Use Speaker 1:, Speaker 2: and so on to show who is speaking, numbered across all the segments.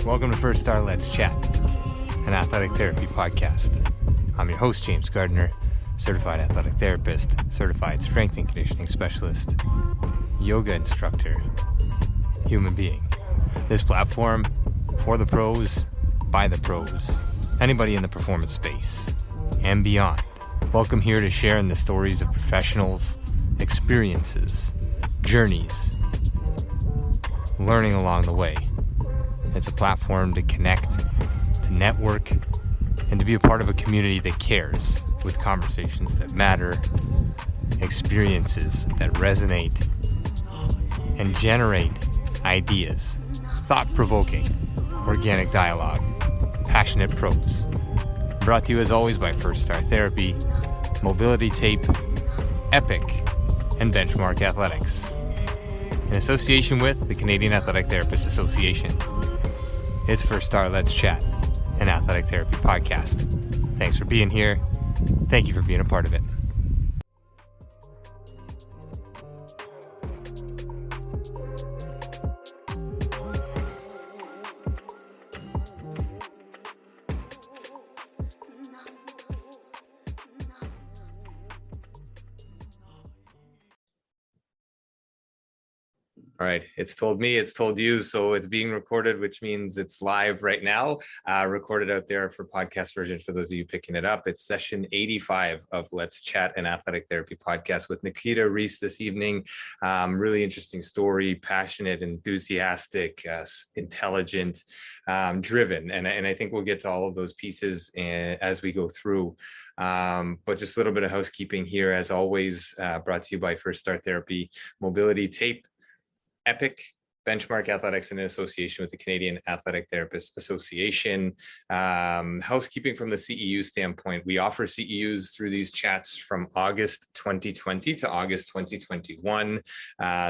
Speaker 1: Welcome to First Star Let's Chat, an athletic therapy podcast. I'm your host, James Gardner, certified athletic therapist, certified strength and conditioning specialist, yoga instructor, human being. This platform, for the pros, by the pros, anybody in the performance space, and beyond. Welcome here to share in the stories of professionals, experiences, journeys, learning along the way. It's a platform to connect, to network, and to be a part of a community that cares, with conversations that matter, experiences that resonate, and generate ideas, thought-provoking, organic dialogue, passionate pros. Brought to you as always by First Star Therapy, Mobility Tape, Epic, and Benchmark Athletics, in association with the Canadian Athletic Therapists Association. It's First Star Let's Chat, an athletic therapy podcast. Thanks for being here. Thank you for being a part of it. All right, it's told me, it's told you, so it's being recorded, which means it's live right now, recorded out there for podcast version for those of you picking it up. It's session 85 of Let's Chat, an athletic therapy podcast with Nakita Rees this evening. Really interesting story, passionate, enthusiastic, intelligent, driven. And I think we'll get to all of those pieces as we go through. But just a little bit of housekeeping here, as always, brought to you by First Star Therapy, Mobility Tape, Epic, Benchmark Athletics, in association with the Canadian Athletic Therapists Association. Housekeeping from the CEU standpoint, we offer CEUs through these chats from August 2020 to August 2021.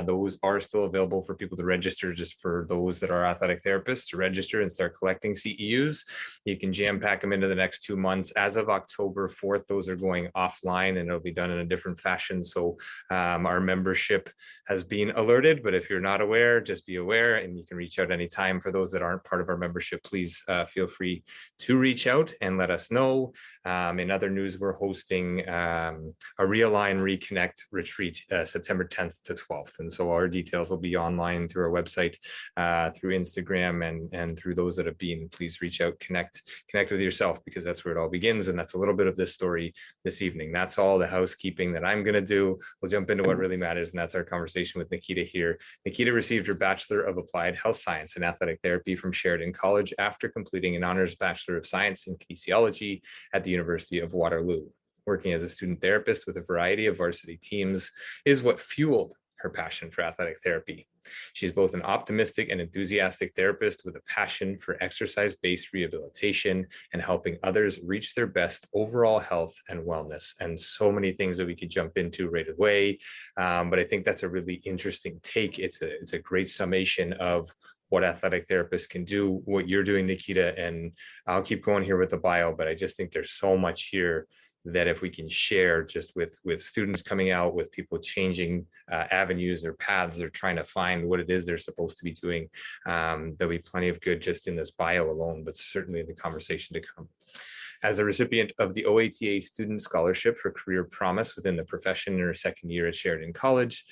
Speaker 1: Those are still available for people to register, just for those that are athletic therapists to register and start collecting CEUs. You can jam pack them into the next 2 months. As of October 4th, those are going offline and it'll be done in a different fashion. So our membership has been alerted, but if you're not aware, just be aware, and you can reach out anytime. For those that aren't part of our membership, please feel free to reach out and let us know. In other news, we're hosting a Realign Reconnect retreat September 10th to 12th. And so our details will be online through our website, through Instagram, and through those that have been. Please reach out, connect with yourself, because that's where it all begins. And that's a little bit of this story this evening. That's all the housekeeping that I'm going to do. We'll jump into what really matters, and that's our conversation with Nakita here. Nakita received her Bachelor of Applied Health Science and Athletic Therapy from Sheridan College after completing an honors Bachelor of Science in Kinesiology at the University of Waterloo. Working as a student therapist with a variety of varsity teams is what fueled her passion for athletic therapy. She's both an optimistic and enthusiastic therapist with a passion for exercise-based rehabilitation and helping others reach their best overall health and wellness, and so many things that we could jump into right away. But I think that's a really interesting take. It's a great summation of what athletic therapists can do, what you're doing, Nakita, and I'll keep going here with the bio, but I just think there's so much here that if we can share just with students coming out, with people changing avenues or paths, they're trying to find what it is they're supposed to be doing. There'll be plenty of good just in this bio alone, but certainly in the conversation to come. As a recipient of the OATA Student Scholarship for Career Promise within the profession in her second year at Sheridan College,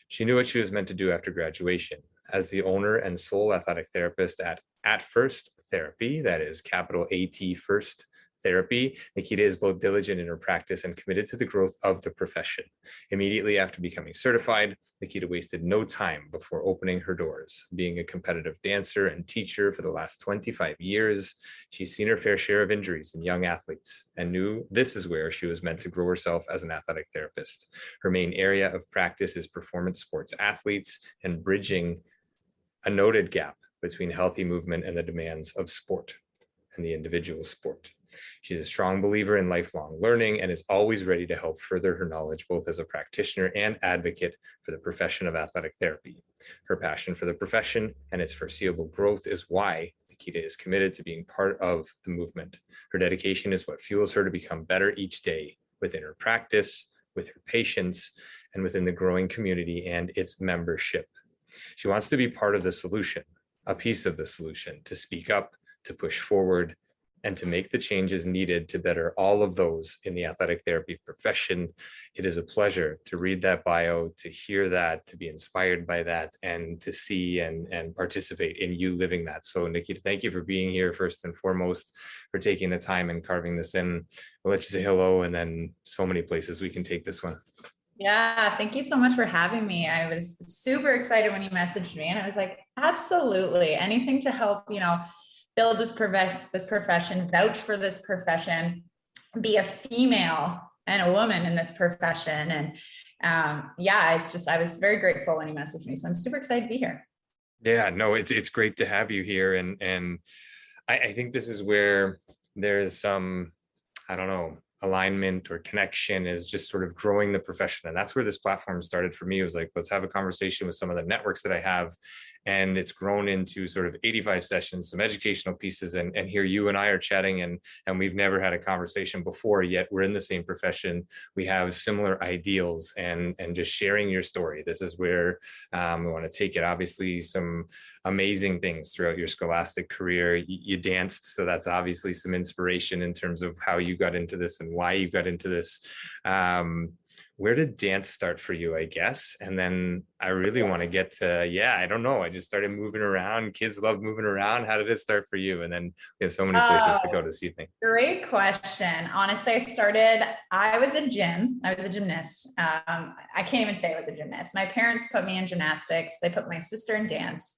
Speaker 1: she knew what she was meant to do after graduation. As the owner and sole athletic therapist at ATfirst Therapy, that is capital ATfirst Therapy, Nakita is both diligent in her practice and committed to the growth of the profession. Immediately after becoming certified, Nakita wasted no time before opening her doors. Being a competitive dancer and teacher for the last 25 years, she's seen her fair share of injuries in young athletes and knew this is where she was meant to grow herself as an athletic therapist. Her main area of practice is performance sports athletes and bridging a noted gap between healthy movement and the demands of sport and the individual sport. She's a strong believer in lifelong learning and is always ready to help further her knowledge, both as a practitioner and advocate for the profession of athletic therapy. Her passion for the profession and its foreseeable growth is why Nakita is committed to being part of the movement. Her dedication is what fuels her to become better each day within her practice, with her patients, and within the growing community and its membership. She wants to be part of the solution, a piece of the solution, to speak up, to push forward, and to make the changes needed to better all of those in the athletic therapy profession. It is a pleasure to read that bio, to hear that, to be inspired by that, and to see and participate in you living that. So Nakita, thank you for being here first and foremost, for taking the time and carving this in. We'll let you say hello, and then so many places we can take this one.
Speaker 2: Yeah, thank you so much for having me. I was super excited when you messaged me, and I was like, absolutely, anything to help, build this profession, vouch for this profession, be a female and a woman in this profession. And I was very grateful when you messaged me. So I'm super excited to be here.
Speaker 1: Yeah, no, it's great to have you here. And I think this is where there's some, I don't know, alignment or connection, is just sort of growing the profession. And that's where this platform started for me. It was like, let's have a conversation with some of the networks that I have. And it's grown into sort of 85 sessions, some educational pieces. And here you and I are chatting, and we've never had a conversation before, yet we're in the same profession. We have similar ideals, and just sharing your story. This is where we want to take it. Obviously, some amazing things throughout your scholastic career. You danced, so that's obviously some inspiration in terms of how you got into this and why you got into this. Where did dance start for you, I guess? And then I really want to get to, I don't know. I just started moving around. Kids love moving around. How did it start for you? And then we have so many places to go to see things.
Speaker 2: Great question. Honestly, I was a gymnast. I can't even say I was a gymnast. My parents put me in gymnastics. They put my sister in dance.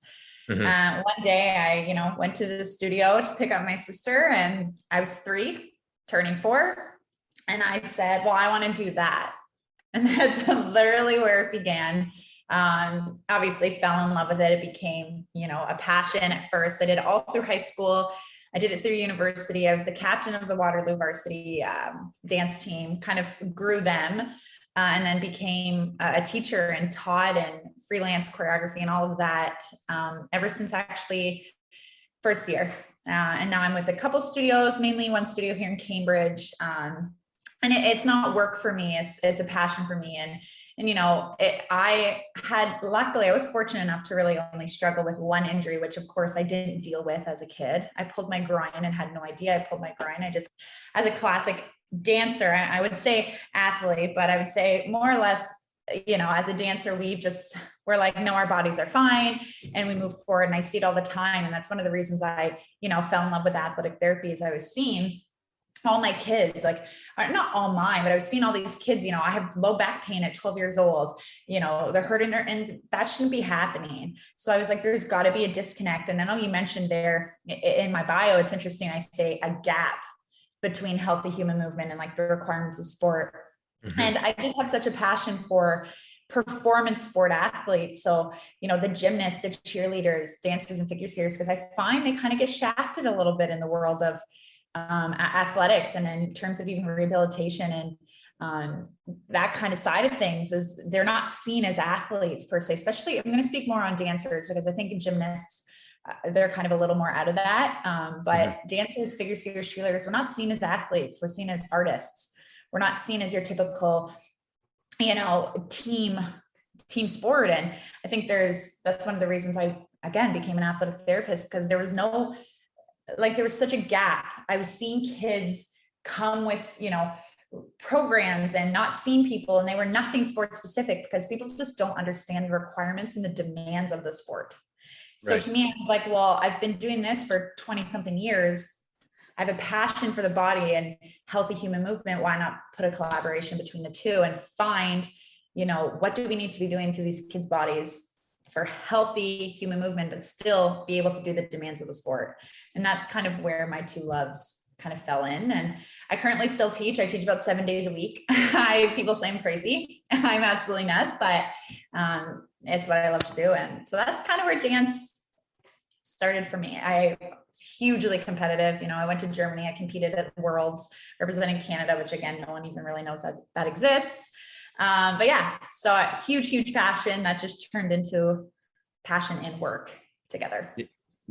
Speaker 2: Mm-hmm. One day I, went to the studio to pick up my sister, and I was 3, turning 4. And I said, well, I want to do that. And that's literally where it began. Obviously fell in love with it. It became, a passion at first. I did it all through high school. I did it through university. I was the captain of the Waterloo varsity dance team, kind of grew them, and then became a teacher and taught and freelance choreography and all of that ever since actually first year. And now I'm with a couple studios, mainly one studio here in Cambridge. And it's not work for me. It's a passion for me. And luckily I was fortunate enough to really only struggle with one injury, which of course I didn't deal with as a kid. I pulled my groin and had no idea I pulled my groin. I just, as a classic dancer, I would say athlete, but I would say more or less, as a dancer, we're like, no, our bodies are fine. And we move forward. And I see it all the time. And that's one of the reasons I, fell in love with athletic therapy, as I was seeing all my kids, like, not all mine, but I was seeing all these kids, I have low back pain at 12 years old, they're hurting and that shouldn't be happening. So I was like, there's got to be a disconnect. And I know you mentioned there in my bio, it's interesting. I say a gap between healthy human movement and like the requirements of sport. Mm-hmm. And I just have such a passion for performance sport athletes. So, the gymnasts, the cheerleaders, dancers, and figure skaters, because I find they kind of get shafted a little bit in the world of athletics, and in terms of even rehabilitation and that kind of side of things, is they're not seen as athletes per se. Especially, I'm going to speak more on dancers, because I think in gymnasts they're kind of a little more out of that. But dancers, figure skaters, cheerleaders, we're not seen as athletes. We're seen as artists. We're not seen as your typical, team sport. And I think that's one of the reasons I, again, became an athletic therapist, because there was such a gap. I was seeing kids come with, programs and not seeing people, and they were nothing sport specific, because people just don't understand the requirements and the demands of the sport. So right. To me, I was like, well, I've been doing this for 20 something years. I have a passion for the body and healthy human movement. Why not put a collaboration between the two and find, what do we need to be doing to these kids' bodies for healthy human movement, but still be able to do the demands of the sport. And that's kind of where my two loves kind of fell in. And I currently still teach. I teach about 7 days a week. People say I'm crazy. I'm absolutely nuts, but it's what I love to do. And so that's kind of where dance started for me. I was hugely competitive. I went to Germany. I competed at Worlds representing Canada, which again, no one even really knows that exists. But yeah, so a huge passion that just turned into passion and work together.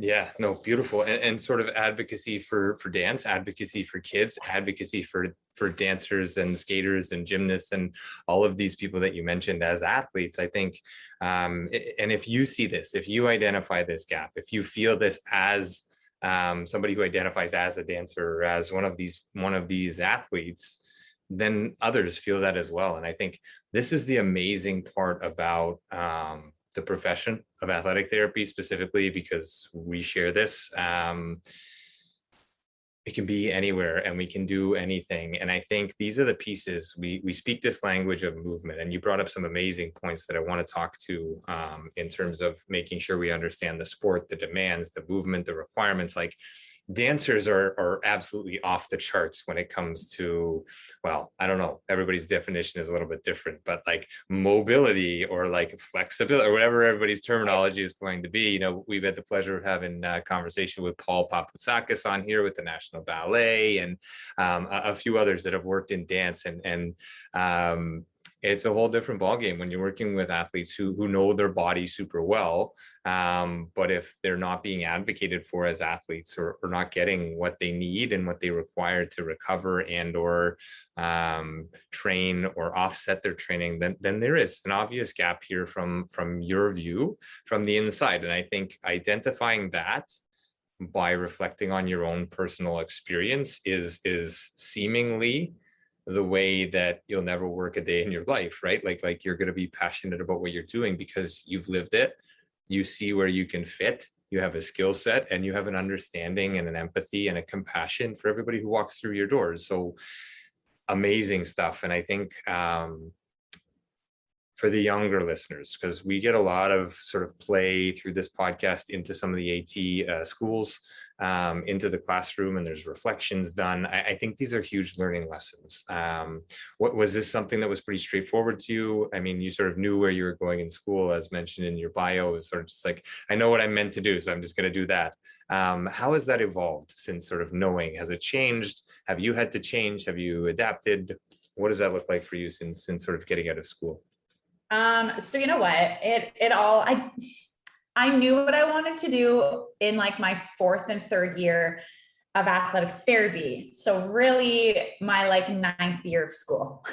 Speaker 1: Yeah, no, beautiful. And sort of advocacy for dance, advocacy for kids, advocacy for dancers and skaters and gymnasts and all of these people that you mentioned as athletes. I think, and if you see this, if you identify this gap, if you feel this as somebody who identifies as a dancer or as one of these athletes, then others feel that as well. And I think this is the amazing part about the profession of athletic therapy, specifically because we share this. It can be anywhere and we can do anything. And I think these are the pieces. We speak this language of movement, and you brought up some amazing points that I want to talk to in terms of making sure we understand the sport, the demands, the movement, the requirements. Like, dancers are absolutely off the charts when it comes to, well, I don't know, everybody's definition is a little bit different, but like mobility or like flexibility or whatever everybody's terminology is going to be. We've had the pleasure of having a conversation with Paul Papoutskakis on here with the National Ballet, and a few others that have worked in dance, and it's a whole different ballgame when you're working with athletes who know their body super well. But if they're not being advocated for as athletes, or not getting what they need and what they require to recover and or train or offset their training, then there is an obvious gap here from your view, from the inside. And I think identifying that by reflecting on your own personal experience is seemingly the way that you'll never work a day in your life, right? Like you're going to be passionate about what you're doing because you've lived it. You see where you can fit. You have a skill set, and you have an understanding and an empathy and a compassion for everybody who walks through your doors. So amazing stuff. And I think for the younger listeners, because we get a lot of sort of play through this podcast into some of the AT schools, into the classroom, and there's reflections done. I think these are huge learning lessons. What was this something that was pretty straightforward to you? I mean, you sort of knew where you were going in school, as mentioned in your bio. It was sort of just like, I know what I'm meant to do, so I'm just going to do that. How has that evolved since sort of knowing? Has it changed? Have you had to change? Have you adapted? What does that look like for you since sort of getting out of school?
Speaker 2: So you know what, I knew what I wanted to do in like my 4th and 3rd year of athletic therapy. So really my like 9th year of school.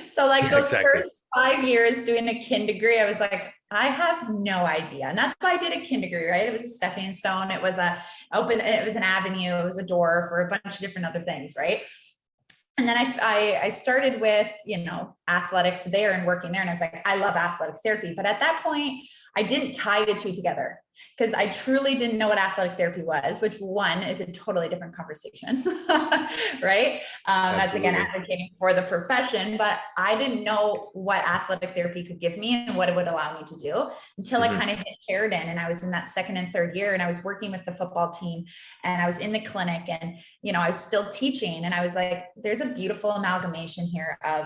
Speaker 2: So like those first 5 years doing a kin degree, I was like, I have no idea. And that's why I did a kin degree, right? It was a stepping stone. It was an avenue. It was a door for a bunch of different other things, right? And then I started with, athletics there and working there. And I was like, I love athletic therapy. But at that point, I didn't tie the two together because I truly didn't know what athletic therapy was, which one is a totally different conversation, right? That's again, advocating for the profession, but I didn't know what athletic therapy could give me and what it would allow me to do until I kind of hit Sheridan, and I was in that 2nd and 3rd year, and I was working with the football team, and I was in the clinic, and, I was still teaching, and I was like, there's a beautiful amalgamation here of,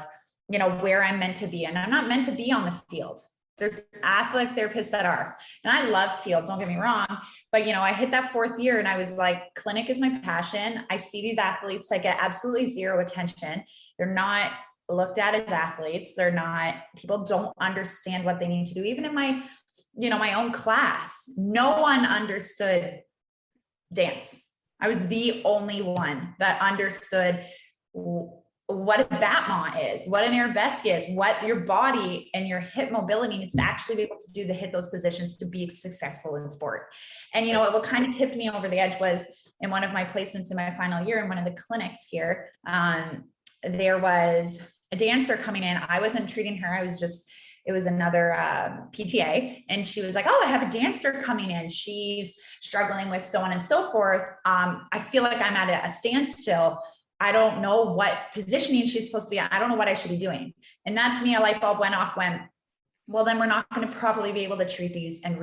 Speaker 2: where I'm meant to be. And I'm not meant to be on the field. There's athletic therapists that are, and I love field, don't get me wrong, but I hit that 4th year and I was like, clinic is my passion. I see these athletes that get absolutely zero attention. They're not looked at as athletes. People don't understand what they need to do. Even in my, my own class, no one understood dance. I was the only one that understood what a Battement is, what an arabesque is, what your body and your hip mobility needs to actually be able to do to hit those positions to be successful in sport. And what kind of tipped me over the edge was in one of my placements in my final year in one of the clinics here, there was a dancer coming in. I wasn't treating her. It was another PTA. And she was like, oh, I have a dancer coming in. She's struggling with so on and so forth. I feel like I'm at a standstill. I don't know what positioning she's supposed to be at. I don't know what I should be doing. And that, to me, a light bulb went off when, well, then we're not going to probably be able to treat these and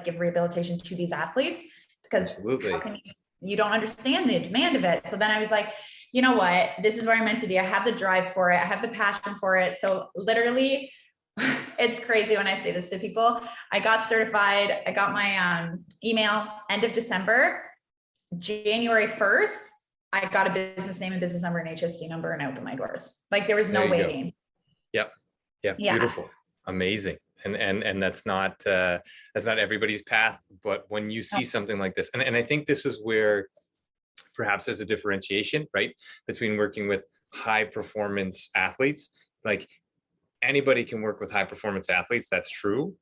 Speaker 2: give rehabilitation to these athletes because you don't understand the demand of it. So then I was like, you know what, this is where I'm meant to be. I have the drive for it. I have the passion for it. So literally, it's crazy when I say this to people. I got certified. I got my email end of December. January 1st, I got a business name and business number and HSD number, and I opened my doors. Like there was no waiting.
Speaker 1: Yep. Yeah. Beautiful. Amazing. And that's not everybody's path. But when you see something like this, and I think this is where perhaps there's a differentiation, right, between working with high performance athletes. Like, anybody can work with high performance athletes, that's true.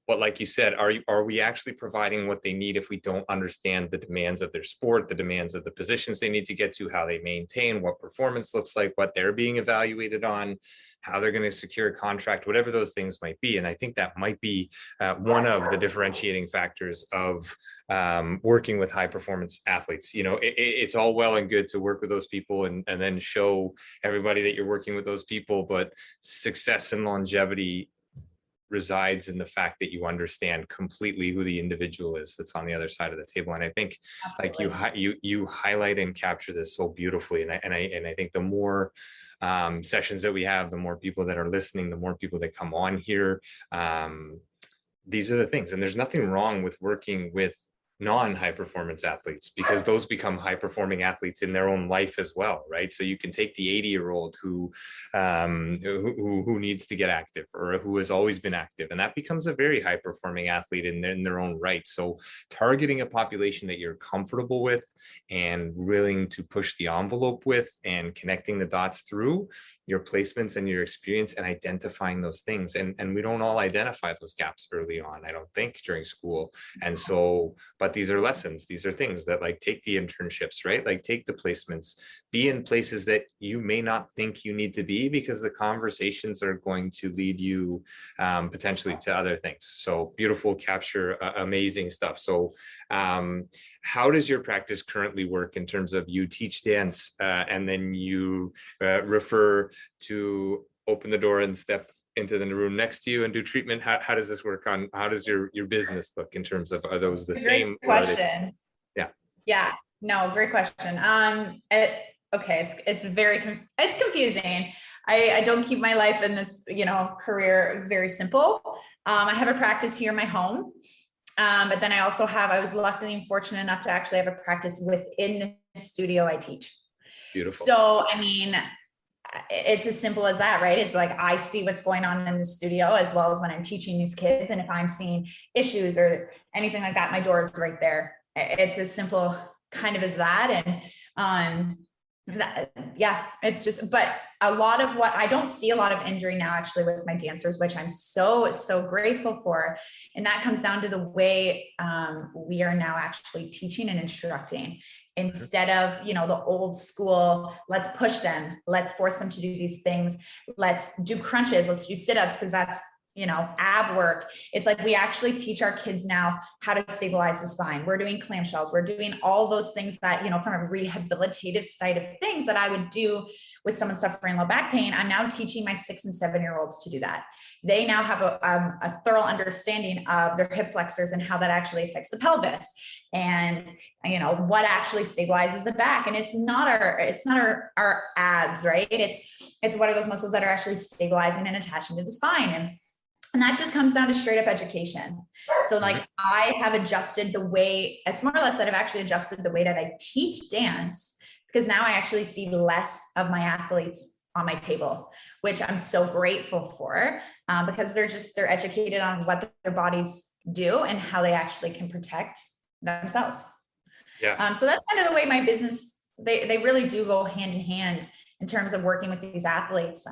Speaker 1: But like you said, are we actually providing what they need if we don't understand the demands of their sport, the demands of the positions they need to get to, how they maintain, what performance looks like, what they're being evaluated on, how they're going to secure a contract, whatever those things might be. And I think that might be one of the differentiating factors of working with high performance athletes. It's all well and good to work with those people and then show everybody that you're working with those people, but success and longevity resides in the fact that you understand completely who the individual is that's on the other side of the table. And I think Absolutely. Like you highlight and capture this so beautifully. And I think the more sessions that we have, the more people that are listening, the more people that come on here. These are the things. And there's nothing wrong with working with non-high performance athletes, because those become high performing athletes in their own life as well, right? So you can take the 80-year-old who needs to get active, or who has always been active, and that becomes a very high performing athlete in their own right. So targeting a population that you're comfortable with and willing to push the envelope with, and connecting the dots through your placements and your experience, and identifying those things. And we don't all identify those gaps early on, I don't think, during school. And so, but these are lessons, these are things that, like, take the internships, right? Like, take the placements, be in places that you may not think you need to be, because the conversations are going to lead you potentially to other things. So beautiful capture, amazing stuff. So how does your practice currently work in terms of, you teach dance and then you refer to open the door and step into the room next to you and do treatment? How does this work on, how does your business look in terms of, are those the same?
Speaker 2: Question.
Speaker 1: Yeah.
Speaker 2: No, great question. It's very, it's confusing. I don't keep my life in this, career very simple. I have a practice here in my home. But then I was luckily and fortunate enough to actually have a practice within the studio I teach.
Speaker 1: Beautiful.
Speaker 2: So, it's as simple as that, right? It's like, I see what's going on in the studio as well as when I'm teaching these kids. And if I'm seeing issues or anything like that, my door is right there. It's as simple kind of as that. And it's just, but a lot of what I don't see a lot of injury now actually with my dancers, which I'm so grateful for. And that comes down to the way we are now actually teaching and instructing, instead of, the old school, let's push them, let's force them to do these things, let's do crunches, let's do sit-ups, because that's, ab work. It's like, we actually teach our kids now how to stabilize the spine. We're doing clamshells. We're doing all those things that, from a rehabilitative side of things that I would do with someone suffering low back pain. I'm now teaching my 6 and 7-year-olds to do that. They now have a thorough understanding of their hip flexors and how that actually affects the pelvis, and what actually stabilizes the back. And it's not our abs, right? It's what are those muscles that are actually stabilizing and attaching to the spine. And that just comes down to straight up education. So like, I have adjusted the way, it's more or less that I've actually adjusted the way that I teach dance, because now I actually see less of my athletes on my table, which I'm so grateful for, because they're educated on what their bodies do and how they actually can protect themselves.
Speaker 1: Yeah.
Speaker 2: So that's kind of the way my business, they really do go hand in hand in terms of working with these athletes.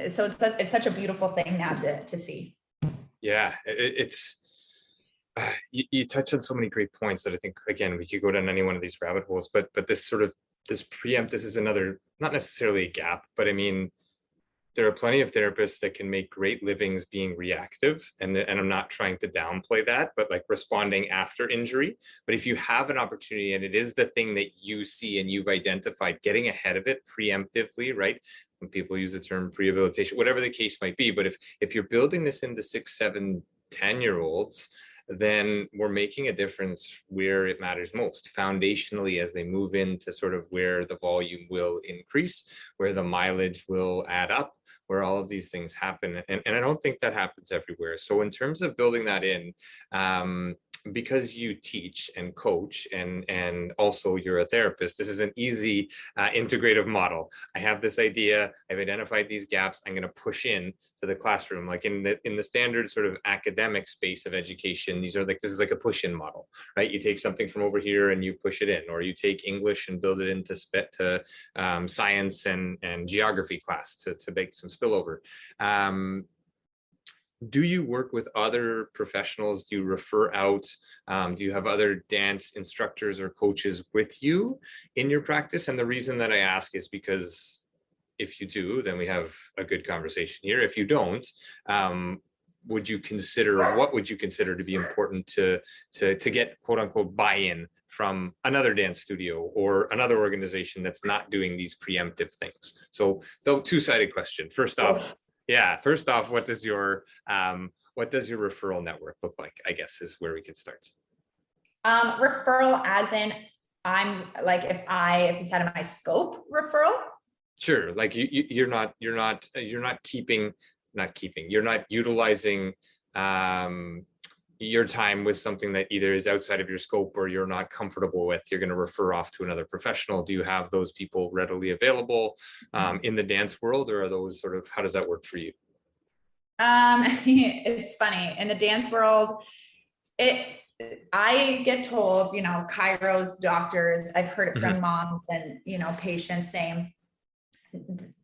Speaker 2: So it's such a beautiful thing now to see.
Speaker 1: Yeah, it's you touch on so many great points that I think, again, we could go down any one of these rabbit holes, but this preempt, this is another, not necessarily a gap, but there are plenty of therapists that can make great livings being reactive. And I'm not trying to downplay that, but like responding after injury. But if you have an opportunity and it is the thing that you see and you've identified, getting ahead of it preemptively, right? When people use the term rehabilitation, whatever the case might be. But if you're building this into 6, 7, 10-year-olds, then we're making a difference where it matters most, foundationally, as they move into sort of where the volume will increase, where the mileage will add up, where all of these things happen. And I don't think that happens everywhere. So in terms of building that in, because you teach and coach and also you're a therapist, this is an easy integrative model. I have this idea, I've identified these gaps, I'm going to push in to the classroom. Like in the standard sort of academic space of education, this is like a push-in model, right? You take something from over here and you push it in, or you take English and build it into science and geography class to make some spillover. Do you work with other professionals? Do you refer out? Do you have other dance instructors or coaches with you in your practice? And the reason that I ask is because if you do, then we have a good conversation here. If you don't, what would you consider to be important to get quote unquote buy-in from another dance studio or another organization that's not doing these preemptive things? So the two-sided question. First off, what does your referral network look like, I guess, is where we could start.
Speaker 2: Referral as in, I'm like, if it's out of my scope referral.
Speaker 1: Sure. Like you're not utilizing your time with something that either is outside of your scope or you're not comfortable with. You're going to refer off to another professional. Do you have those people readily available in the dance world, or are those sort of, how does that work for you?
Speaker 2: It's funny in the dance world. I get told, chiros, doctors, I've heard it from moms and, patients saying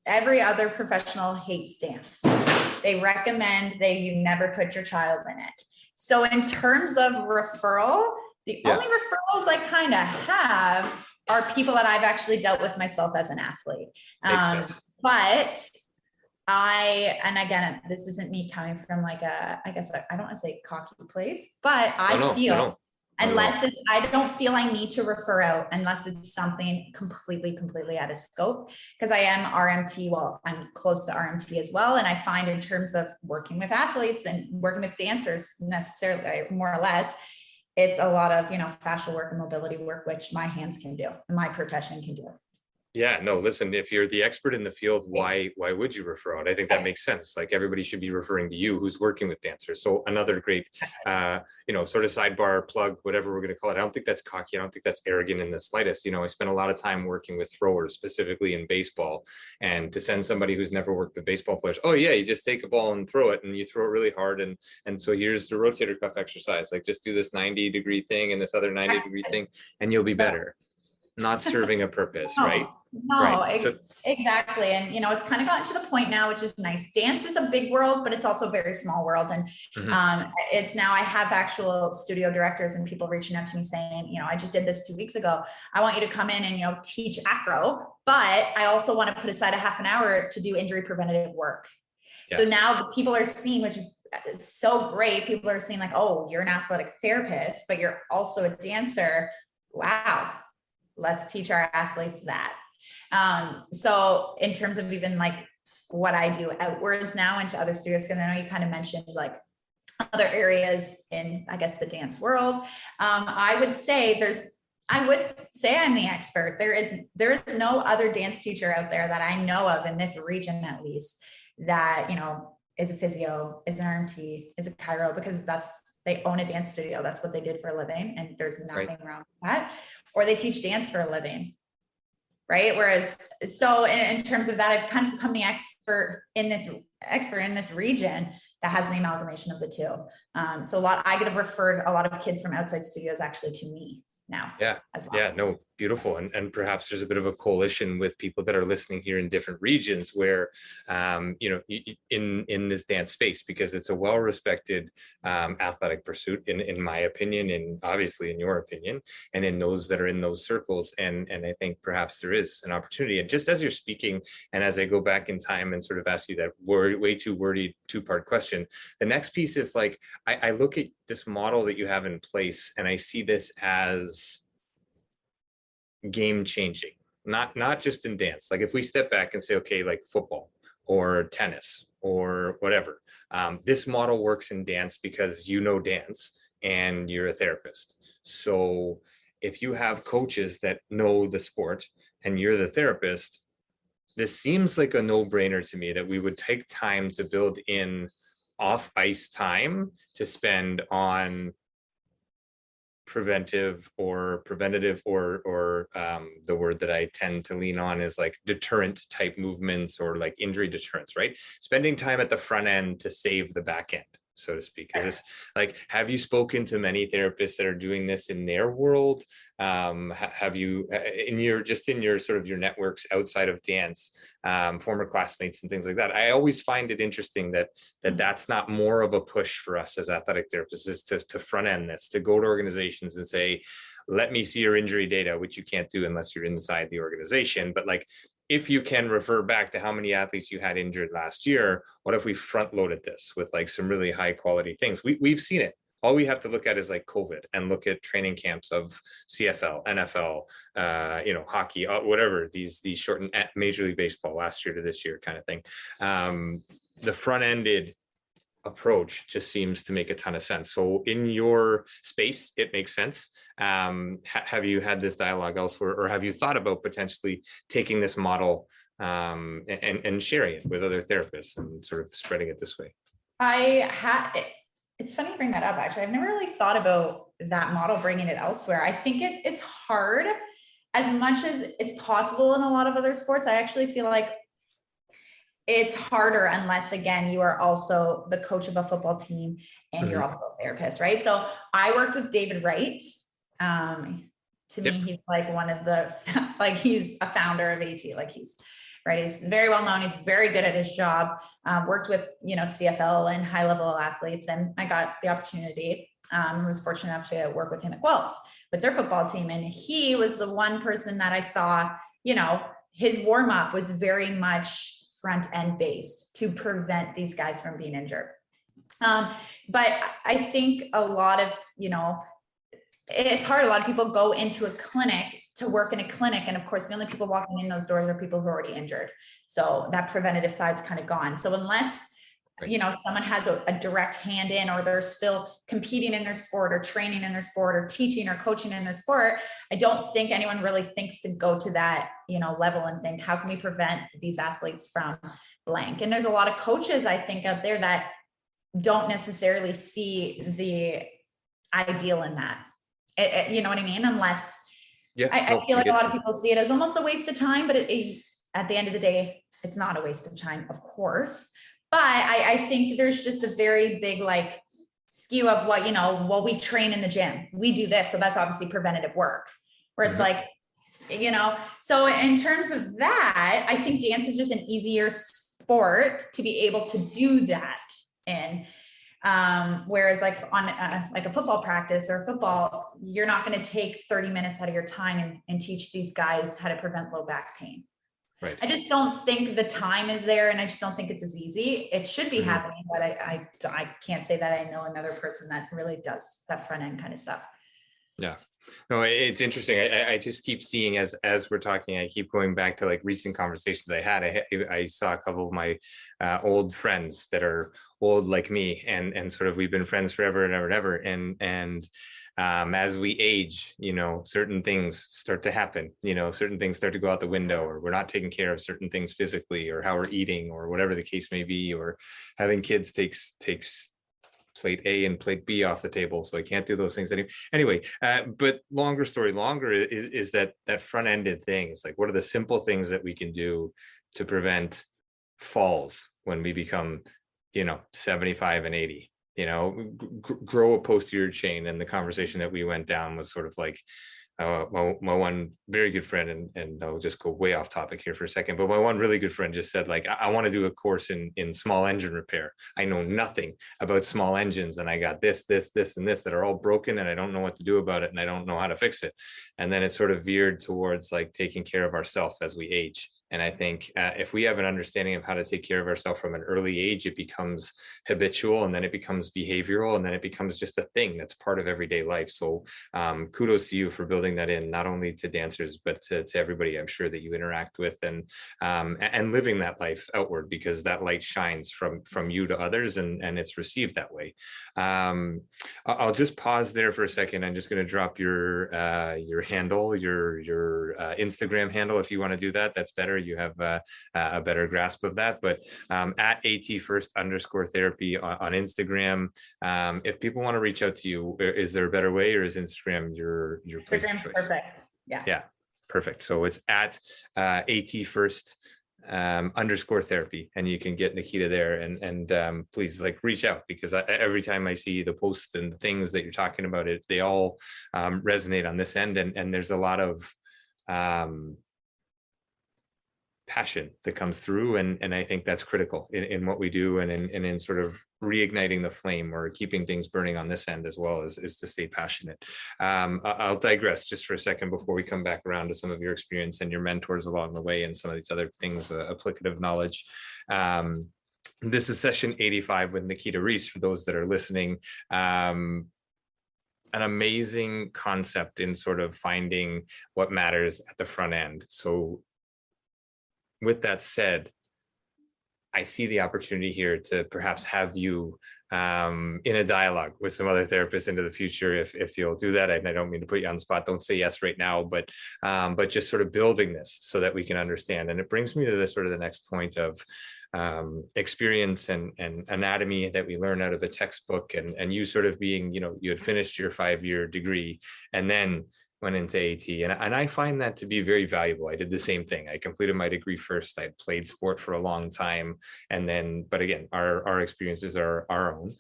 Speaker 2: every other professional hates dance. They recommend you never put your child in it. So in terms of referral, the only referrals I kind of have are people that I've actually dealt with myself as an athlete. But and again, this isn't me coming from like I guess I don't want to say cocky place, but I feel unless I don't feel I need to refer out unless it's something completely out of scope, because I am RMT. Well, I'm close to RMT as well. And I find in terms of working with athletes and working with dancers necessarily, more or less, it's a lot of, fascial work and mobility work, which my hands can do and my profession can do.
Speaker 1: Yeah, no, listen, if you're the expert in the field, why would you refer out? I think that makes sense. Like everybody should be referring to you who's working with dancers. So another great, sort of sidebar plug, whatever we're going to call it. I don't think that's cocky. I don't think that's arrogant in the slightest. I spent a lot of time working with throwers, specifically in baseball, and to send somebody who's never worked with baseball players, oh yeah, you just take a ball and throw it and you throw it really hard. And so here's the rotator cuff exercise. Like just do this 90-degree thing and this other 90-degree thing and you'll be better. Not serving a purpose, right?
Speaker 2: No, right. Exactly. And, it's kind of gotten to the point now, which is nice. Dance is a big world, but it's also a very small world. And it's now I have actual studio directors and people reaching out to me saying, I just did this 2 weeks ago. I want you to come in and, teach acro, but I also want to put aside a half an hour to do injury preventative work. Yeah. So now people are seeing, which is so great. People are seeing like, oh, you're an athletic therapist, but you're also a dancer. Wow. Let's teach our athletes that. So in terms of even like what I do outwards now into other studios, because I know you kind of mentioned like other areas in, I guess, the dance world. I would say I'm the expert. There is no other dance teacher out there that I know of in this region, at least, that, is a physio, is an RMT, is a chiro, because they own a dance studio. That's what they did for a living. And there's nothing wrong with that. Or they teach dance for a living. Right. Whereas, so in terms of that, I've kind of become the expert in this region that has an amalgamation of the two. So I could have referred a lot of kids from outside studios actually to me now. Yeah. As well.
Speaker 1: Yeah, no, beautiful. And perhaps there's a bit of a coalition with people that are listening here in different regions where, in this dance space, because it's a well-respected athletic pursuit, in my opinion, and obviously in your opinion, and in those that are in those circles. And I think perhaps there is an opportunity. And just as you're speaking, and as I go back in time and sort of ask you that way too wordy two-part question, the next piece is like, I look at this model that you have in place and I see this as game changing, not just in dance. Like if we step back and say, okay, like football or tennis or whatever, this model works in dance because dance and you're a therapist. So if you have coaches that know the sport and you're the therapist, this seems like a no-brainer to me that we would take time to build in off ice time to spend on preventive or preventative, or the word that I tend to lean on is like deterrent type movements, or like injury deterrence, right? Spending time at the front end to save the back end, so to speak. Is this like, have you spoken to many therapists that are doing this in their world? Have you in your sort of your networks outside of dance, former classmates and things like that? I always find it interesting that's not more of a push for us as athletic therapists, is to front end this, to go to organizations and say, let me see your injury data, which you can't do unless you're inside the organization. But like, if you can refer back to how many athletes you had injured last year, what if we front loaded this with like some really high quality things? We've seen it. All we have to look at is like COVID, and look at training camps of CFL, NFL, hockey, whatever, these shortened Major League Baseball last year to this year kind of thing. The front ended approach just seems to make a ton of sense. So in your space, it makes sense. Have you had this dialogue elsewhere, or have you thought about potentially taking this model and sharing it with other therapists and sort of spreading it this way?
Speaker 2: It's funny you bring that up, actually. I've never really thought about that model, bringing it elsewhere. I think it's hard. As much as it's possible in a lot of other sports, I actually feel like it's harder unless, again, you are also the coach of a football team and you're also a therapist, right? So I worked with David Wright. To me, he's like one of the, like, he's a founder of AT. Like, he's very well known. He's very good at his job. Worked with, CFL and high level athletes. And I got the opportunity, was fortunate enough to work with him at Guelph with their football team. And he was the one person that I saw, his warm up was very much front end based to prevent these guys from being injured. But I think a lot of, it's hard. A lot of people go into a clinic to work in a clinic. And of course, the only people walking in those doors are people who are already injured. So that preventative side's kind of gone. So unless, someone has a direct hand in, or they're still competing in their sport, or training in their sport, or teaching or coaching in their sport, I don't think anyone really thinks to go to that, level and think, how can we prevent these athletes from blank? And there's a lot of coaches, I think, out there that don't necessarily see the ideal in that. You know what I mean? Unless I feel like a lot of people see it as almost a waste of time, but at the end of the day, it's not a waste of time, of course. But I think there's just a very big skew of what, we train in the gym, we do this. So that's obviously preventative work, where it's so in terms of that, I think dance is just an easier sport to be able to do that in. Whereas on a football practice or football, you're not going to take 30 minutes out of your time and teach these guys how to prevent low back pain.
Speaker 1: Right.
Speaker 2: I just don't think the time is there, and I just don't think it's as easy. It should be happening, but I can't say that I know another person that really does that front end kind of stuff.
Speaker 1: Yeah. No, it's interesting. I just keep seeing as we're talking, I keep going back to recent conversations I had. I saw a couple of my old friends that are old like me, and sort of we've been friends forever and ever and ever. And as we age, certain things start to happen. Certain things start to go out the window, or we're not taking care of certain things physically, or how we're eating, or whatever the case may be, or having kids takes plate A and plate B off the table, so I can't do those things anyway. But longer story longer is that front ended thing. It's like, what are the simple things that we can do to prevent falls when we become 75 and 80? Grow a posterior chain. And the conversation that we went down was sort of like, my one very good friend, and I'll just go way off topic here for a second, but my one really good friend just said, I want to do a course in small engine repair. I know nothing about small engines, and I got this and this that are all broken, and I don't know what to do about it, and I don't know how to fix it. And then it sort of veered towards taking care of ourselves as we age. And I think if we have an understanding of how to take care of ourselves from an early age, it becomes habitual, and then it becomes behavioral, and then it becomes just a thing that's part of everyday life. So kudos to you for building that in, not only to dancers, but to everybody I'm sure that you interact with, and living that life outward, because that light shines from you to others, and it's received that way. I'll just pause there for a second. I'm just going to drop your handle, your Instagram handle, if you want to do that. That's better. you have a better grasp of that. But at ATfirst_therapy on Instagram. If people want to reach out to you, is there a better way, or is Instagram your place of
Speaker 2: Instagram's
Speaker 1: choice?
Speaker 2: perfect. Yeah.
Speaker 1: Perfect. So it's at ATfirst _ therapy, and you can get Nakita there, and please reach out, because every time I see the posts and the things that you're talking about, they all resonate on this end, and there's a lot of passion that comes through, and I think that's critical in what we do, and in sort of reigniting the flame or keeping things burning on this end, as well as is to stay passionate. I'll digress just for a second before we come back around to some of your experience and your mentors along the way and some of these other things, applicative knowledge. This is session 85 with Nakita Rees, for those that are listening. An amazing concept in sort of finding what matters at the front end. So with that said, I see the opportunity here to perhaps have you in a dialogue with some other therapists into the future, if you'll do that. And I don't mean to put you on the spot. Don't say yes right now, but just sort of building this so that we can understand. And it brings me to the sort of the next point of experience and anatomy that we learn out of a textbook, and you sort of being, you had finished your 5-year degree and then went into AT. And I find that to be very valuable. I did the same thing. I completed my degree first. I played sport for a long time. And then, but again, our experiences are our own.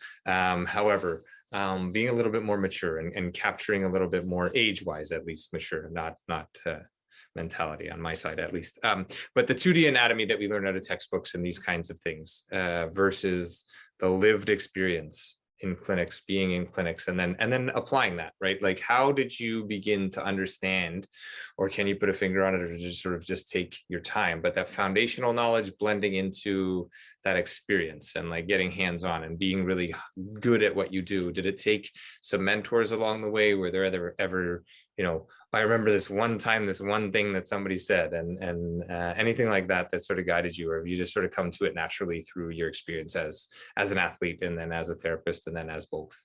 Speaker 1: However, being a little bit more mature and capturing a little bit more age-wise, at least mature, not mentality on my side, at least. But the 2D anatomy that we learn out of textbooks and these kinds of things versus the lived experience in clinics, being in clinics, and then applying that, right? Like, how did you begin to understand, or can you put a finger on it, or just sort of just take your time, but that foundational knowledge blending into that experience and getting hands-on and being really good at what you do? Did it take some mentors along the way? Were there ever, I remember this one time, this one thing that somebody said, and anything like that sort of guided you, or have you just sort of come to it naturally through your experience as an athlete, and then as a therapist, and then as both?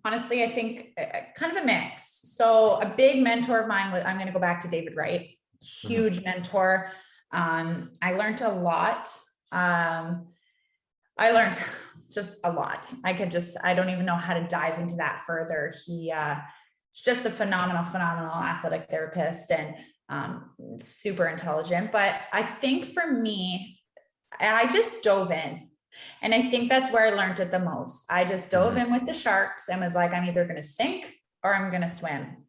Speaker 2: Honestly, I think kind of a mix. So a big mentor of mine I'm going to go back to David Wright, huge mentor. I learned a lot. I learned just a lot. I don't even know how to dive into that further. He's just a phenomenal athletic therapist, and super intelligent. But I think for me, I just dove in. And I think that's where I learned it the most. I just dove in with the sharks and was like, I'm either going to sink or I'm going to swim.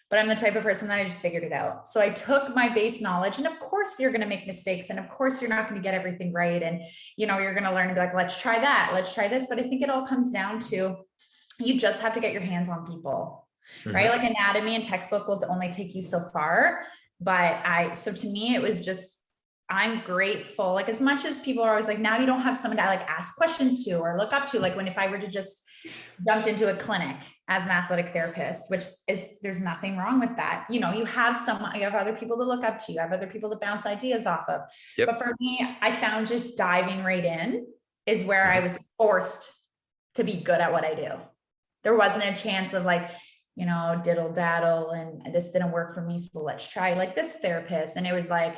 Speaker 2: But I'm the type of person that I just figured it out. So I took my base knowledge, and of course you're going to make mistakes. And of course you're not going to get everything right. And, you're going to learn to be like, let's try that. Let's try this. But I think it all comes down to, you just have to get your hands on people, right? Like anatomy and textbook will only take you so far. So to me, it was just, I'm grateful. Like, as much as people are always like, now you don't have someone to ask questions to or look up to. Like, if I were to just jumped into a clinic as an athletic therapist, there's nothing wrong with that. You have you have other people to look up to, you have other people to bounce ideas off of. Yep. But for me, I found just diving right in is where I was forced to be good at what I do. There wasn't a chance of diddle daddle and this didn't work for me, so let's try this therapist. And it was like,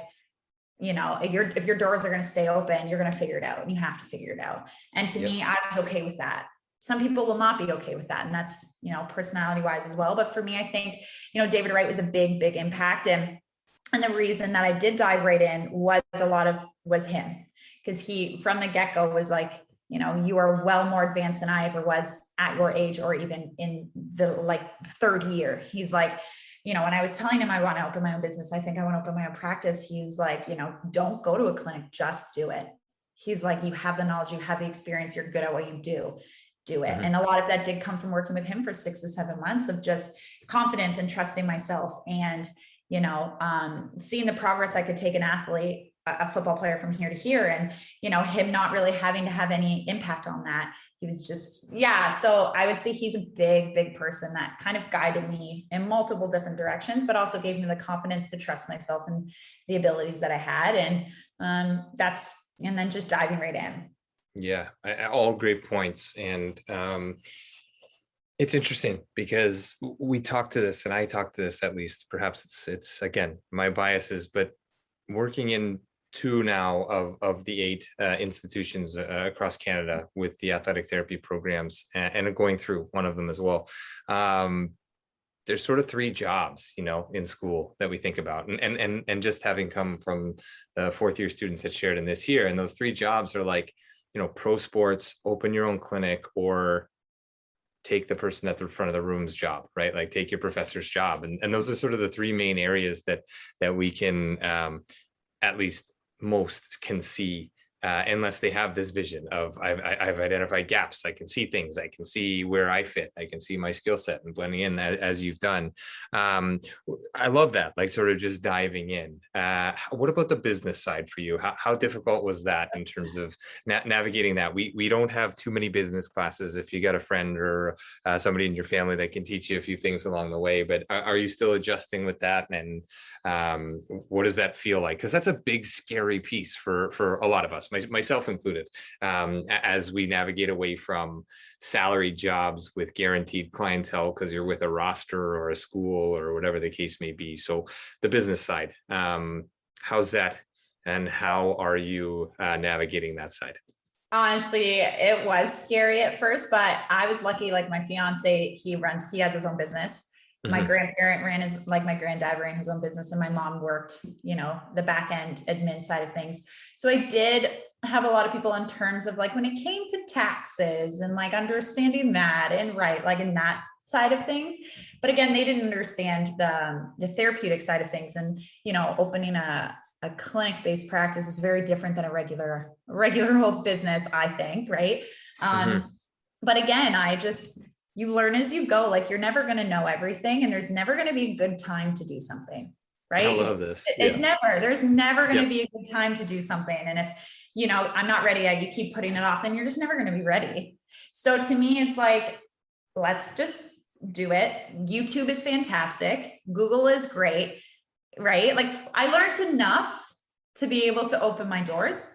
Speaker 2: if your doors are going to stay open, you're going to figure it out, and you have to figure it out. And to me, I was okay with that. Some people will not be okay with that. And that's, personality wise as well. But for me, I think, David Wright was a big, big impact. And the reason that I did dive right in was him, because he, from the get-go, was like, you are well more advanced than I ever was at your age, or even in the third year. He's like, when I was telling him I want to open my own business, I think I want to open my own practice, he was like, don't go to a clinic, just do it. He's like, you have the knowledge, you have the experience, you're good at what you do it. And a lot of that did come from working with him for 6 to 7 months of just confidence and trusting myself, and, seeing the progress I could take an athlete, a football player, from here to here, and, him not really having to have any impact on that. He was just, so I would say he's a big, big person that kind of guided me in multiple different directions, but also gave me the confidence to trust myself and the abilities that I had. And and then just diving right in.
Speaker 1: Yeah, all great points. And it's interesting because we talk to this, and I talk to this, at least, perhaps it's again, my biases, but working in two now of the eight institutions across Canada with the athletic therapy programs, and going through one of them as well. There's sort of three jobs, in school that we think about, and just having come from the fourth year students that shared in this year, and those three jobs are like, pro sports, open your own clinic, or take the person at the front of the room's job, right? Like take your professor's job. And those are sort of the three main areas that we can, at least most can see, unless they have this vision of I've identified gaps. I can see things. I can see where I fit. I can see my skill set and blending in as you've done. I love that, like sort of just diving in. What about the business side for you? How difficult was that in terms of navigating that? We don't have too many business classes. If you got a friend or somebody in your family that can teach you a few things along the way, but are you still adjusting with that? And what does that feel like? Because that's a big, scary piece for a lot of us, myself included, as we navigate away from salaried jobs with guaranteed clientele because you're with a roster or a school or whatever the case may be. So the business side, how's that, and how are you navigating that side?
Speaker 2: Honestly, it was scary at first, but I was lucky. Like my fiance, he has his own business. My grandparent my granddad ran his own business, and my mom worked, the back end admin side of things. So I did have a lot of people in terms of like when it came to taxes and like understanding that and like in that side of things. But again, they didn't understand the therapeutic side of things. And, opening a clinic-based practice is very different than a regular old business, I think. Right. But again, you learn as you go. Like you're never going to know everything, and there's never going to be a good time to do something, right?
Speaker 1: I love this.
Speaker 2: There's never going to be a good time to do something. And if, I'm not ready yet, you keep putting it off, then you're just never going to be ready. So to me, it's like, let's just do it. YouTube is fantastic. Google is great, right? Like I learned enough to be able to open my doors.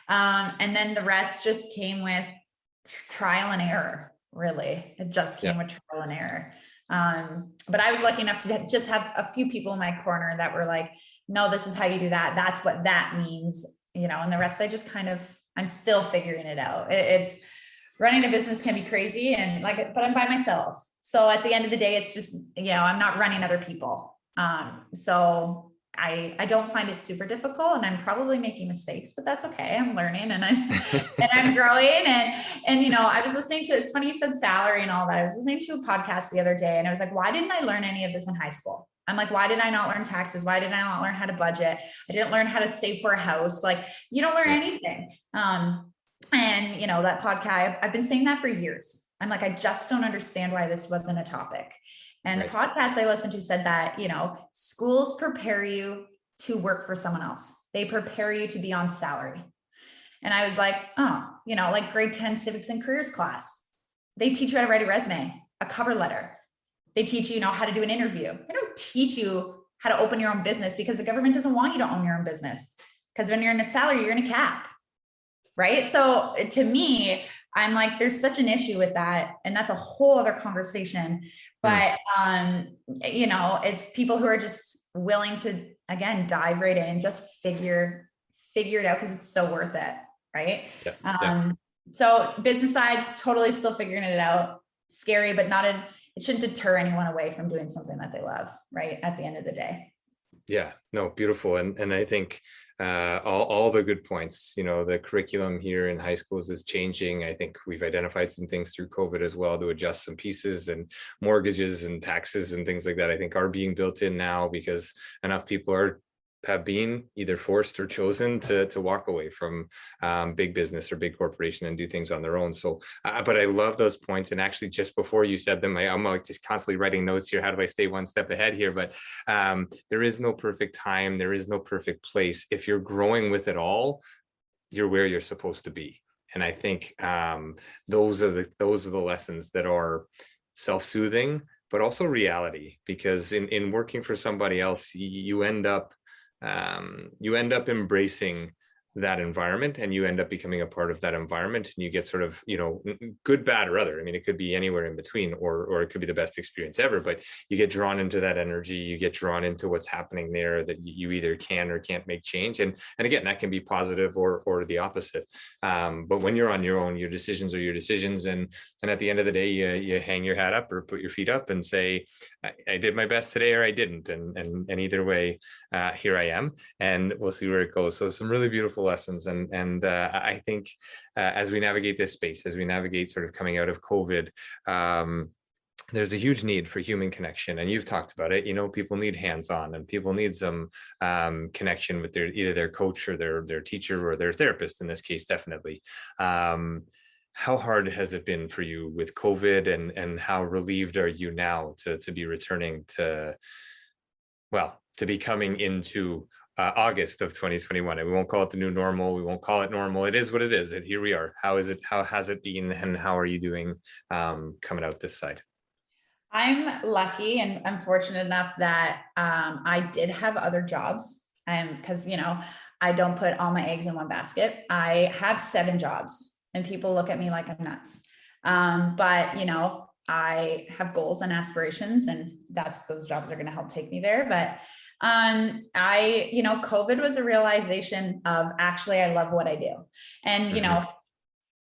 Speaker 2: And then the rest just came with trial and error. Really, it just came with trial and error. But I was lucky enough to just have a few people in my corner that were like, no, this is how you do that. That's what that means, and the rest, I'm still figuring it out. It's running a business can be crazy but I'm by myself. So at the end of the day, it's just, I'm not running other people. So I don't find it super difficult, and I'm probably making mistakes, but that's okay. I'm learning and I'm growing. And, I was listening to, it's funny you said salary and all that. I was listening to a podcast the other day, and I was like, why didn't I learn any of this in high school? I'm like, why did I not learn taxes? Why did I not learn how to budget? I didn't learn how to save for a house. Like you don't learn anything. And that podcast, I've been saying that for years. I'm like, I just don't understand why this wasn't a topic. And the podcast I listened to said that, schools prepare you to work for someone else. They prepare you to be on salary. And I was like, like grade 10 civics and careers class. They teach you how to write a resume, a cover letter. They teach you, how to do an interview. They don't teach you how to open your own business, because the government doesn't want you to own your own business. Because when you're in a salary, you're in a cap. Right. So to me, I'm like, there's such an issue with that. And that's a whole other conversation. But, it's people who are just willing to, again, dive right in, just figure it out, because it's so worth it. Right. So business side's totally still figuring it out. Scary, but it shouldn't deter anyone away from doing something that they love. Right. At the end of the day.
Speaker 1: Yeah, no, beautiful. And I think all the good points, the curriculum here in high schools is changing. I think we've identified some things through COVID as well to adjust some pieces, and mortgages and taxes and things like that, I think are being built in now, because enough people have been either forced or chosen to walk away from big business or big corporation and do things on their own. So, but I love those points. And actually, just before you said them, I'm like just constantly writing notes here. How do I stay one step ahead here? But there is no perfect time. There is no perfect place. If you're growing with it all, you're where you're supposed to be. And I think those are the lessons that are self-soothing, but also reality, because in working for somebody else, you end up embracing that environment, and you end up becoming a part of that environment, and you get sort of, good, bad, or other. I mean, it could be anywhere in between, or it could be the best experience ever, but you get drawn into that energy, you get drawn into what's happening there, that you either can or can't make change. And again, that can be positive or the opposite. But when you're on your own, your decisions are your decisions. And at the end of the day, you hang your hat up or put your feet up and say, I did my best today, or I didn't. And either way, here I am, and we'll see where it goes. So some really beautiful lessons. And I think as we navigate this space, as we navigate sort of coming out of COVID, there's a huge need for human connection. And you've talked about it, people need hands-on, and people need some connection with either their coach or their teacher or their therapist in this case, definitely. How hard has it been for you with COVID, and how relieved are you now to be returning to be coming into August of 2021? And we won't call it the new normal. We won't call it normal. It is what it is. And here we are. How has it been, and how are you doing coming out this side?
Speaker 2: I'm lucky and I'm fortunate enough that I did have other jobs, because, I don't put all my eggs in one basket. I have 7 jobs, and people look at me like I'm nuts. But, I have goals and aspirations, and those jobs are going to help take me there. But COVID was a realization of, actually, I love what I do. And,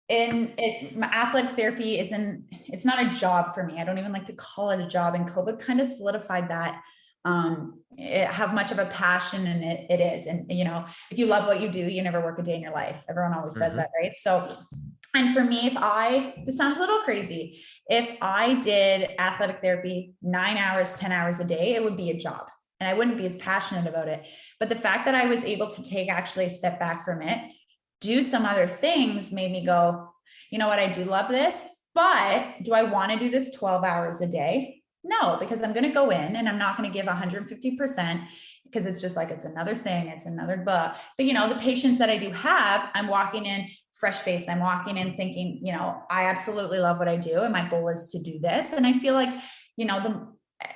Speaker 2: my athletic therapy it's not a job for me. I don't even like to call it a job. And COVID kind of solidified that, how much of a passion and it is. And, if you love what you do, you never work a day in your life. Everyone always says that, right? So, and for me, this sounds a little crazy. If I did athletic therapy 9 hours, 10 hours a day, it would be a job, and I wouldn't be as passionate about it. But the fact that I was able to take actually a step back from it, do some other things, made me go, you know what, I do love this, but do I want to do this 12 hours a day? No, because I'm going to go in and I'm not going to give 150%, because it's just like, it's another thing. It's another But the patients that I do have, I'm walking in fresh faced. I'm walking in thinking, I absolutely love what I do, and my goal is to do this. And I feel like,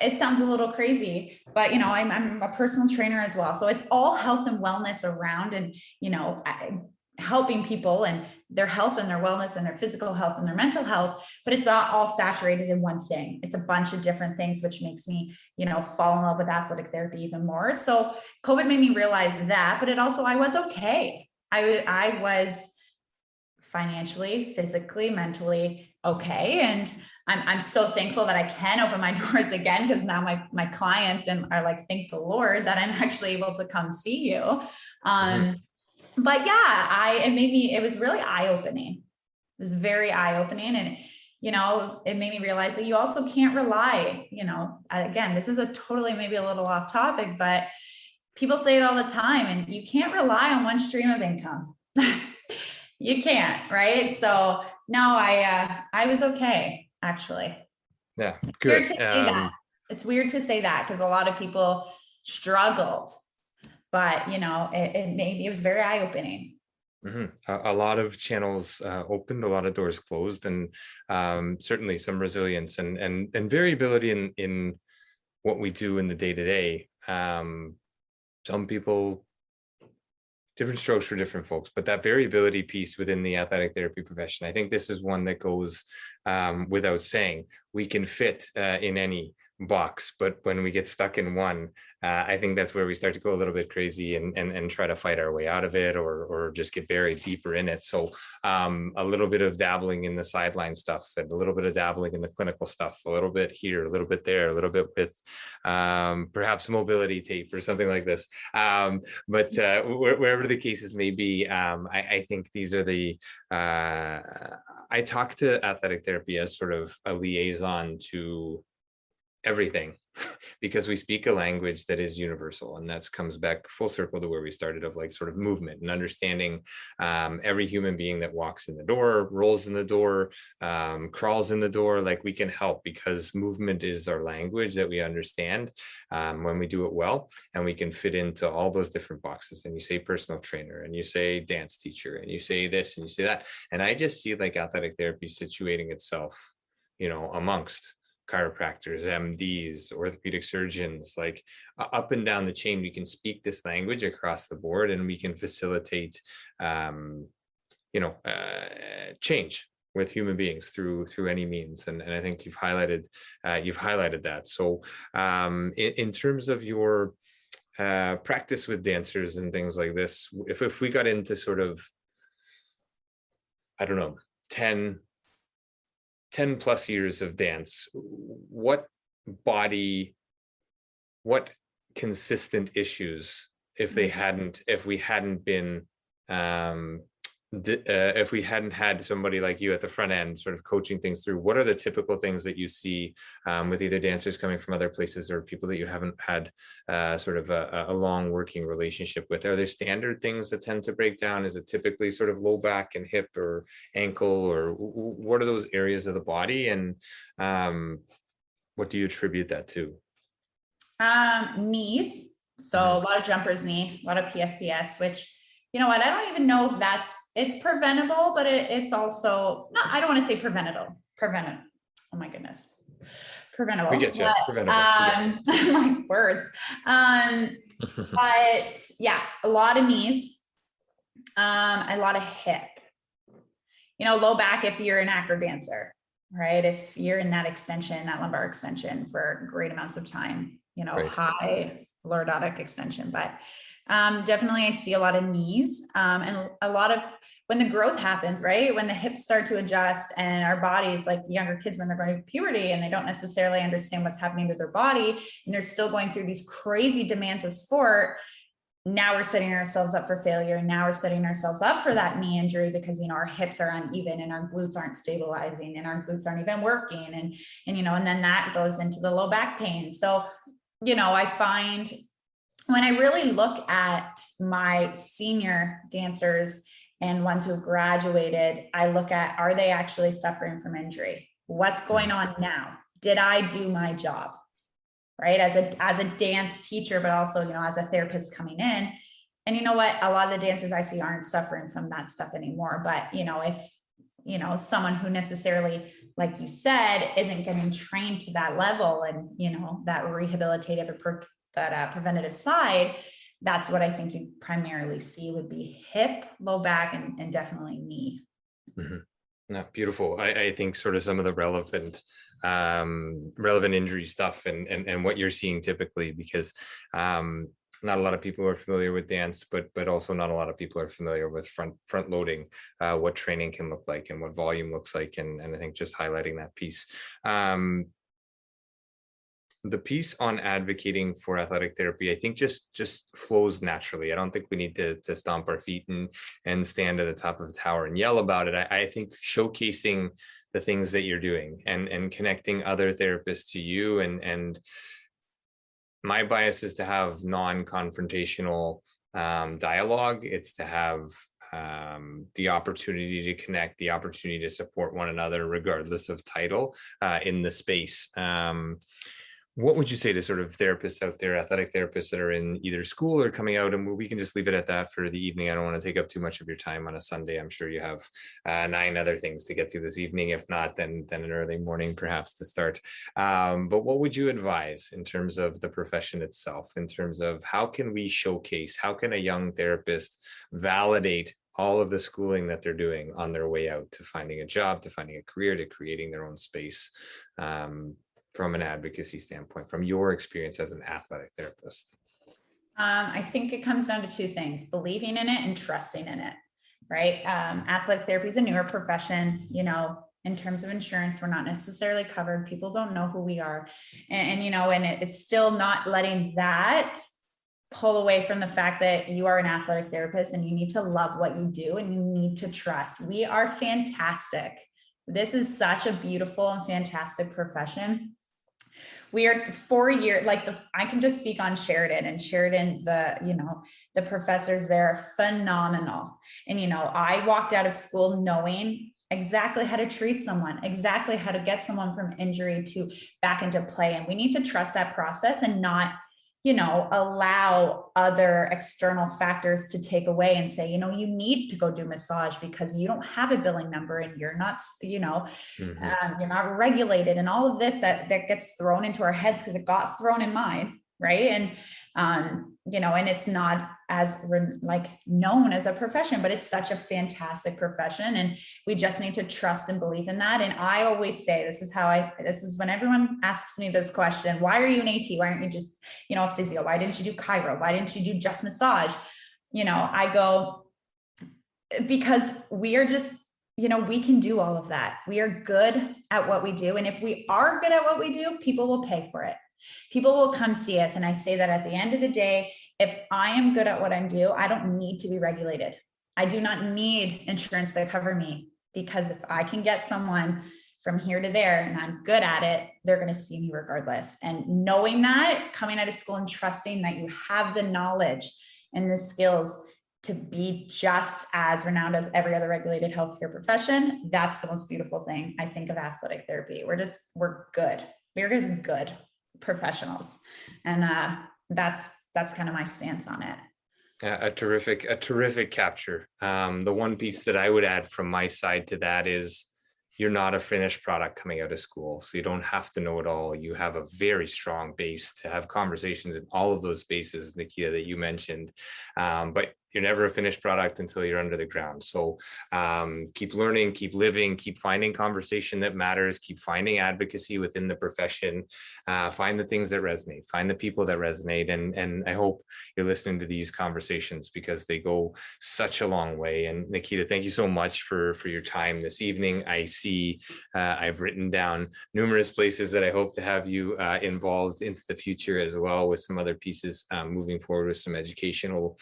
Speaker 2: it sounds a little crazy, but I'm a personal trainer as well. So it's all health and wellness around, and, helping people and their health and their wellness and their physical health and their mental health, but it's not all saturated in one thing. It's a bunch of different things, which makes me, fall in love with athletic therapy even more. So COVID made me realize that, but I was okay. I was financially, physically, mentally okay. And I'm so thankful that I can open my doors again, because now my clients are like, thank the Lord that I'm actually able to come see you. But yeah, it was really eye-opening. It was very eye-opening. And, it made me realize that you also can't rely, again, this is maybe a little off topic, but people say it all the time, and you can't rely on one stream of income. You can't, right? So no, I was okay, actually.
Speaker 1: Yeah, good.
Speaker 2: It's weird to say that, because a lot of people struggled, but it was very eye-opening.
Speaker 1: A lot of channels opened, a lot of doors closed, and certainly some resilience and variability in what we do in the day-to-day. Some people, different strokes for different folks, but that variability piece within the athletic therapy profession, I think this is one that goes without saying. We can fit in any box, but when we get stuck in one, I think that's where we start to go a little bit crazy and try to fight our way out of it, or just get buried deeper in it. So a little bit of dabbling in the sideline stuff, and a little bit of dabbling in the clinical stuff, a little bit here, a little bit there, a little bit with perhaps mobility tape or something like this. But wherever the cases may be, I think these are I talk to athletic therapy as sort of a liaison to everything, because we speak a language that is universal, and that comes back full circle to where we started, of like sort of movement and understanding every human being that walks in the door, rolls in the door, crawls in the door. Like, we can help, because movement is our language that we understand when we do it well, and we can fit into all those different boxes. And you say personal trainer, and you say dance teacher, and you say this, and you say that, and I just see like athletic therapy situating itself, amongst chiropractors, MDs, orthopedic surgeons, like up and down the chain. We can speak this language across the board, and we can facilitate, change with human beings through any means. And I think you've highlighted that. So in terms of your practice with dancers and things like this, if we got into sort of, I don't know, 10 plus years of dance, what consistent issues, if we hadn't been if we hadn't had somebody like you at the front end sort of coaching things through, what are the typical things that you see with either dancers coming from other places or people that you haven't had sort of a long working relationship with? Are there standard things that tend to break down? Is it typically sort of low back and hip or ankle, or what are those areas of the body, and what do you attribute that to?
Speaker 2: Knees. So a lot of jumpers knee, a lot of PFPS, which, you know what, I don't even know if it's preventable, but it's also, no, I don't want to say preventable. Oh my goodness. Preventable.
Speaker 1: We get you. Preventable.
Speaker 2: Like words. But yeah, a lot of knees, a lot of hip, low back if you're an acro dancer, right? If you're in that extension, that lumbar extension for great amounts of time, right. High lordotic extension, but definitely I see a lot of knees, and a lot of when the growth happens, right? When the hips start to adjust and our bodies, like younger kids when they're going to puberty and they don't necessarily understand what's happening to their body and they're still going through these crazy demands of sport. Now we're setting ourselves up for failure. Now we're setting ourselves up for that knee injury because, our hips are uneven and our glutes aren't stabilizing and our glutes aren't even working. And then that goes into the low back pain. So, I find when I really look at my senior dancers and ones who have graduated, I look at, are they actually suffering from injury? What's going on now? Did I do my job? Right? As a dance teacher, but also, as a therapist coming in. And you know what? A lot of the dancers I see aren't suffering from that stuff anymore. But, if, someone who necessarily, like you said, isn't getting trained to that level and, that rehabilitative or that preventative side, that's what I think you primarily see would be hip, low back, and definitely knee.
Speaker 1: Mm-hmm. No, beautiful. I think sort of some of the relevant injury stuff and what you're seeing typically, because not a lot of people are familiar with dance, but also not a lot of people are familiar with front loading, what training can look like and what volume looks like, and I think just highlighting that piece. The piece on advocating for athletic therapy, I think just flows naturally. I don't think we need to stomp our feet and stand at the top of a tower and yell about it. I think showcasing the things that you're doing and connecting other therapists to you, and my bias is to have non-confrontational dialogue. It's to have the opportunity to connect, the opportunity to support one another regardless of title in the space. What would you say to sort of therapists out there, athletic therapists that are in either school or coming out? And we can just leave it at that for the evening. I don't want to take up too much of your time on a Sunday. I'm sure you have 9 other things to get to this evening. If not, then an early morning perhaps to start. But what would you advise in terms of the profession itself, in terms of how can we showcase, how can a young therapist validate all of the schooling that they're doing on their way out to finding a job, to finding a career, to creating their own space? From an advocacy standpoint, from your experience as an athletic therapist?
Speaker 2: I think it comes down to 2 things: believing in it and trusting in it, right? Athletic therapy is a newer profession, in terms of insurance, we're not necessarily covered. People don't know who we are. And it's still not letting that pull away from the fact that you are an athletic therapist and you need to love what you do and you need to trust. We are fantastic. This is such a beautiful and fantastic profession. We are 4 years, I can just speak on Sheridan, and Sheridan, the professors there are phenomenal. And, I walked out of school knowing exactly how to treat someone, exactly how to get someone from injury to back into play. And we need to trust that process and not allow other external factors to take away and say, you need to go do massage because you don't have a billing number and you're not, you're not regulated, and all of this that gets thrown into our heads because it got thrown in mine. Right. And, and it's not as known as a profession, but it's such a fantastic profession. And we just need to trust and believe in that. And I always say, this is when everyone asks me this question, why are you an AT? Why aren't you just, a physio? Why didn't you do chiro? Why didn't you do just massage? I go, because we are just, we can do all of that. We are good at what we do. And if we are good at what we do, people will pay for it. People will come see us. And I say that at the end of the day, if I am good at what I do, I don't need to be regulated. I do not need insurance to cover me, because if I can get someone from here to there and I'm good at it, they're going to see me regardless. And knowing that, coming out of school and trusting that you have the knowledge and the skills to be just as renowned as every other regulated healthcare profession, that's the most beautiful thing I think of athletic therapy. We're good. We're just good professionals. And that's kind of my stance on it.
Speaker 1: A terrific capture. The one piece that I would add from my side to that is, you're not a finished product coming out of school. So you don't have to know it all. You have a very strong base to have conversations in all of those spaces, Nakita, that you mentioned. But you're never a finished product until you're under the ground. So keep learning, keep living, keep finding conversation that matters, keep finding advocacy within the profession, find the things that resonate, find the people that resonate. And I hope you're listening to these conversations, because they go such a long way. And Nakita, thank you so much for your time this evening. I see I've written down numerous places that I hope to have you involved into the future as well, with some other pieces moving forward with some educational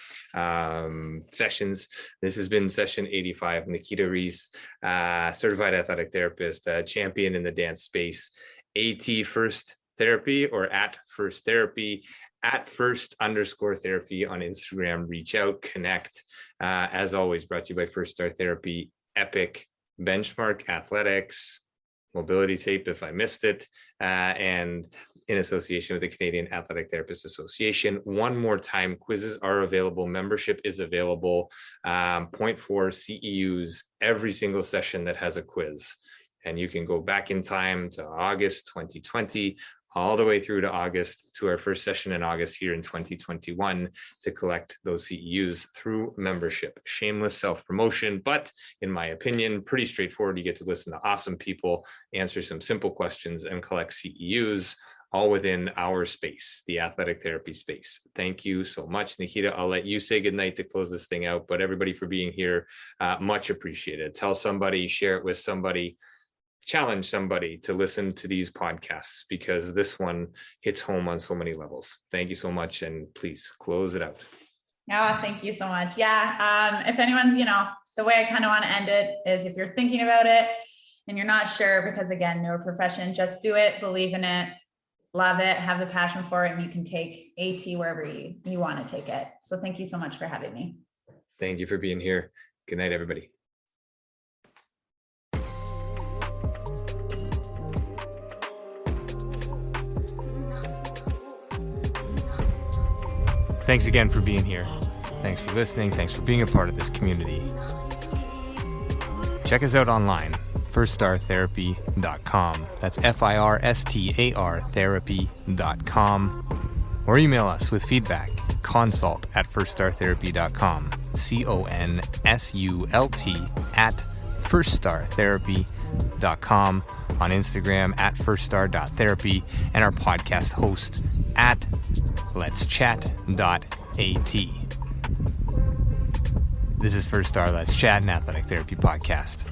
Speaker 1: sessions. This has been session 85. Nakita Rees, certified athletic therapist, champion in the dance space, ATfirst Therapy, or ATfirst Therapy, @first_therapy on Instagram. Reach out, connect. As always, brought to you by First Star Therapy, Epic, Benchmark Athletics, Mobility Tape, if I missed it, and in association with the Canadian Athletic Therapists Association. One more time, quizzes are available. Membership is available. 0.4 CEUs every single session that has a quiz. And you can go back in time to August 2020, all the way through to August, to our first session in August here in 2021, to collect those CEUs through membership. Shameless self-promotion, but in my opinion, pretty straightforward. You get to listen to awesome people, answer some simple questions, and collect CEUs, all within our space, the athletic therapy space. Thank you so much, Nakita. I'll let you say goodnight to close this thing out, but everybody for being here, much appreciated. Tell somebody, share it with somebody, challenge somebody to listen to these podcasts, because this one hits home on so many levels. Thank you so much. And please close it out.
Speaker 2: Oh, thank you so much. Yeah. If anyone's, the way I kind of want to end it is, if you're thinking about it and you're not sure, because again, no profession, just do it, believe in it, love it, have the passion for it, and you can take AT wherever you want to take it. So thank you so much for having me.
Speaker 1: Thank you for being here. Good night, everybody. Thanks again for being here. Thanks for listening. Thanks for being a part of this community. Check us out online, firststartherapy.com. That's FIRSTAR therapy.com. Or email us with feedback, consult@firststartherapy.com, CONSULT@firststartherapy.com, on Instagram @firststar.therapy, and our podcast host @letschat.at. This is First Star Let's Chat, an athletic therapy podcast.